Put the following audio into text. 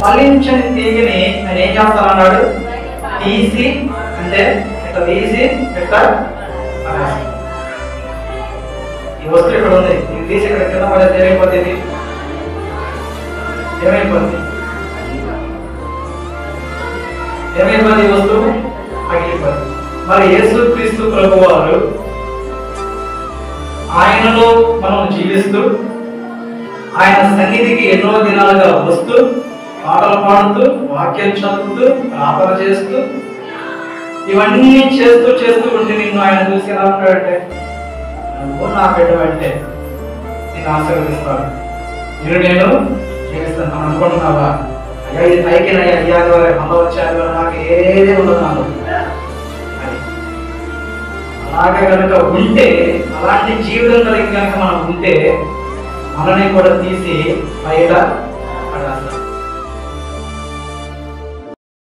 ఫలించని తీగని ఆయన ఏం చేస్తానన్నాడు? తీసి, అంటే ఇట్లా తీసి ఇట్లా ఈ వస్తువు ఇక్కడ ఉంది, ఇది తీసి ఇక్కడ కింద పడేది ఏమైపోతుంది? ఏమైపోతుంది? ఏమైపోతుంది? ఈ వస్తువు పగిలిపోతుంది. మరి యేసుక్రీస్తు ప్రభువారు ఆయనలో మనం జీవిస్తూ ఆయన సన్నిధికి ఎన్నో దినాలుగా వస్తూ పాటలు పాడుతూ వాక్యం చదువుతూ ప్రార్థన చేస్తూ ఇవన్నీ చేస్తూ చేస్తూ ఉంటే నిన్ను ఆయన చూసి ఎలా ఉంటాడంటే, నువ్వు నా బిడ్డవంటే నేను ఆశీర్వదిస్తాను, నేను జీవిస్తాను అని అనుకుంటున్నావా? అయ్యా ఇది పైకినయ్యా అయ్యా అమ్మ వచ్చారు నాకు ఏదే ఉండదు నాకు అని. అలాగే కనుక ఉంటే, అలాంటి జీవితం కలిగి కనుక మనం ఉంటే మనని కూడా తీసి బయట పడేస్తాం.